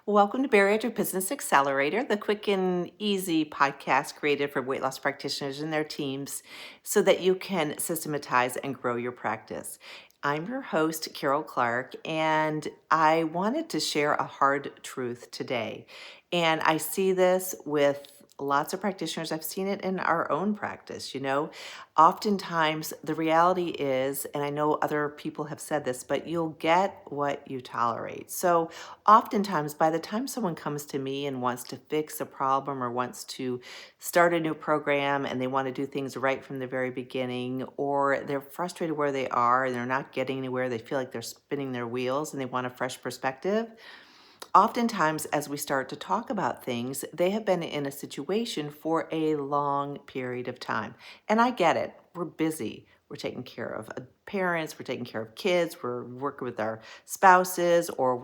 Welcome to Bariatric Business Accelerator, the quick and easy podcast created for weight loss practitioners and their teams so that you can systematize and grow your practice. I'm your host, Carol Clark, and I wanted to share a hard truth today. And I see this with lots of practitioners. I've seen it in our own practice. Oftentimes the reality is, and I know other people have said this, but you'll get what you tolerate. So oftentimes, by the time someone comes to me and wants to fix a problem or wants to start a new program and they want to do things right from the very beginning, or they're frustrated where they are and they're not getting anywhere, they feel like they're spinning their wheels and they want a fresh perspective. Oftentimes, as we start to talk about things, they have been in a situation for a long period of time. And I get it. We're busy. We're taking care of parents. We're taking care of kids. We're working with our spouses, or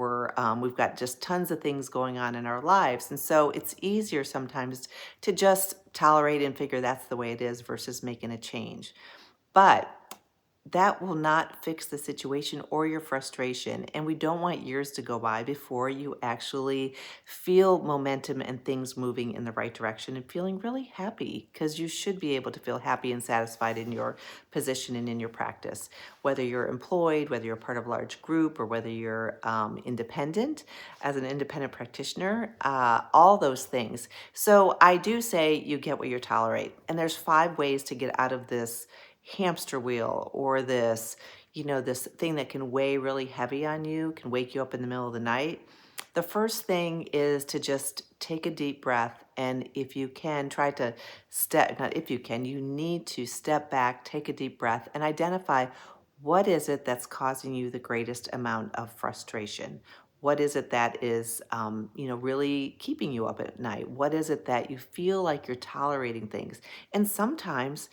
we've got just tons of things going on in our lives. And so it's easier sometimes to just tolerate and figure that's the way it is versus making a change. But that will not fix the situation or your frustration. And we don't want years to go by before you actually feel momentum and things moving in the right direction and feeling really happy, because you should be able to feel happy and satisfied in your position and in your practice. Whether you're employed, whether you're part of a large group, or whether you're independent as an independent practitioner, all those things. So I do say you get what you tolerate. And there's 5 ways to get out of this hamster wheel, or this thing that can weigh really heavy on you, can wake you up in the middle of the night. The first thing is to just take a deep breath, and if you can, try to not if you can, you need to step back, take a deep breath, and identify what is it that's causing you the greatest amount of frustration. What is it that is, really keeping you up at night? What is it that you feel like you're tolerating things? And sometimes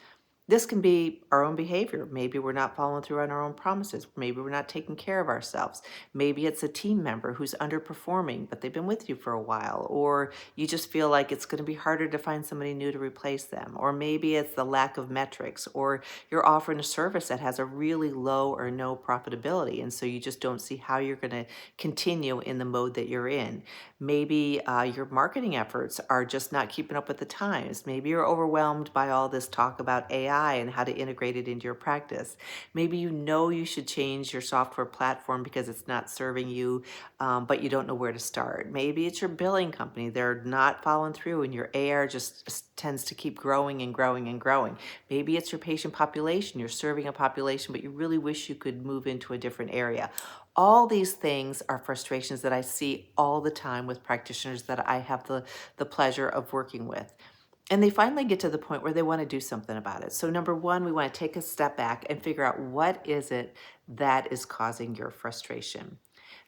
this can be our own behavior. Maybe we're not following through on our own promises. Maybe we're not taking care of ourselves. Maybe it's a team member who's underperforming, but they've been with you for a while. Or you just feel like it's going to be harder to find somebody new to replace them. Or maybe it's the lack of metrics. Or you're offering a service that has a really low or no profitability. And so you just don't see how you're going to continue in the mode that you're in. Maybe your marketing efforts are just not keeping up with the times. Maybe you're overwhelmed by all this talk about AI and how to integrate it into your practice. Maybe you know you should change your software platform because it's not serving you, but you don't know where to start. Maybe it's your billing company. They're not following through and your AR just tends to keep growing and growing and growing. Maybe it's your patient population. You're serving a population, but you really wish you could move into a different area. All these things are frustrations that I see all the time with practitioners that I have the pleasure of working with. And they finally get to the point where they want to do something about it. So number one, we want to take a step back and figure out what is it that is causing your frustration.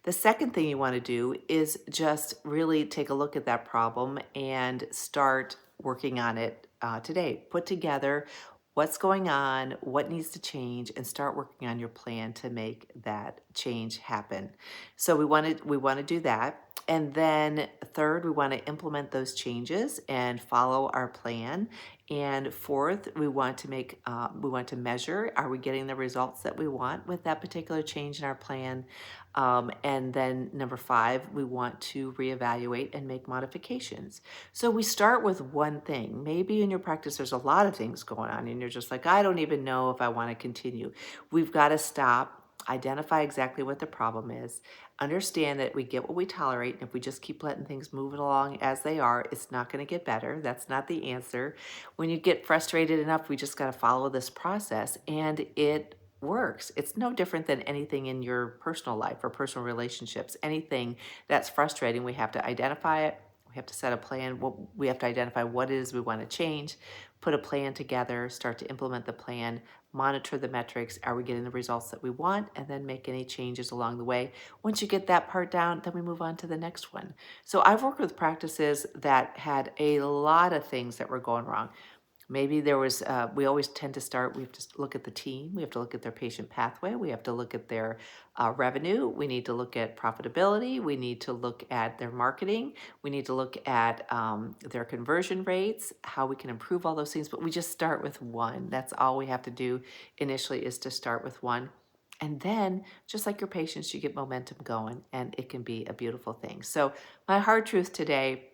The second thing you want to do is just really take a look at that problem and start working on it today. Put together what's going on, what needs to change, and start working on your plan to make that change happen. So we want to do that. And then third, we want to implement those changes and follow our plan. And fourth, we want to measure, are we getting the results that we want with that particular change in our plan? And then number 5, we want to reevaluate and make modifications. So we start with one thing. Maybe in your practice, there's a lot of things going on and you're just like, I don't even know if I want to continue. We've got to stop, identify exactly what the problem is, understand that we get what we tolerate. And if we just keep letting things move along as they are, it's not going to get better. That's not the answer. When you get frustrated enough, we just got to follow this process, and it works. It's no different than anything in your personal life or personal relationships. Anything that's frustrating, we have to identify it. We have to set a plan. We have to identify what it is we want to change, put a plan together, start to implement the plan, monitor the metrics. Are we getting the results that we want? And then make any changes along the way. Once you get that part down, then we move on to the next one. So I've worked with practices that had a lot of things that were going wrong. Maybe there was, we always tend to start, we have to look at the team, we have to look at their patient pathway, we have to look at their revenue, we need to look at profitability, we need to look at their marketing, we need to look at their conversion rates, how we can improve all those things, but we just start with one. That's all we have to do initially, is to start with one. And then, just like your patients, you get momentum going, and it can be a beautiful thing. So, my hard truth today,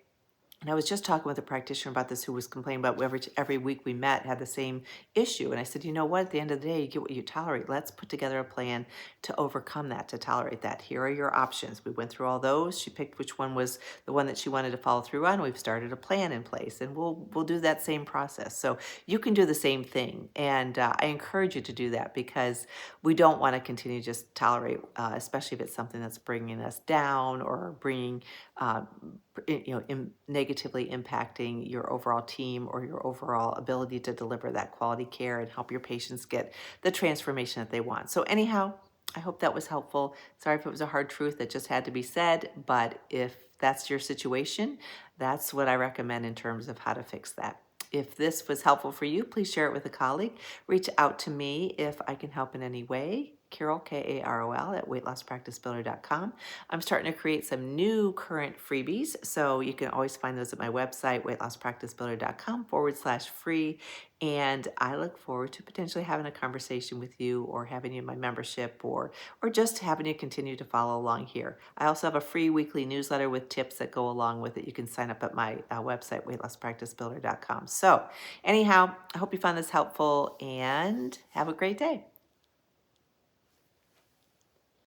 and I was just talking with a practitioner about this who was complaining about every week we met had the same issue. And I said, you know what? At the end of the day, you get what you tolerate. Let's put together a plan to overcome that, to tolerate that. Here are your options. We went through all those. She picked which one was the one that she wanted to follow through on. We've started a plan in place, and we'll do that same process. So you can do the same thing, and I encourage you to do that because we don't want to continue to just tolerate, especially if it's something that's bringing us down or bringing uh, negatively impacting your overall team or your overall ability to deliver that quality care and help your patients get the transformation that they want. So anyhow, I hope that was helpful. Sorry if it was a hard truth that just had to be said, but if that's your situation, that's what I recommend in terms of how to fix that. If this was helpful for you, please share it with a colleague. Reach out to me if I can help in any way. Carol, Karol, at weightlosspracticebuilder.com. I'm starting to create some new current freebies, so you can always find those at my website, weightlosspracticebuilder.com/free. And I look forward to potentially having a conversation with you or having you in my membership or just having you continue to follow along here. I also have a free weekly newsletter with tips that go along with it. You can sign up at my website, weightlosspracticebuilder.com. So anyhow, I hope you found this helpful and have a great day.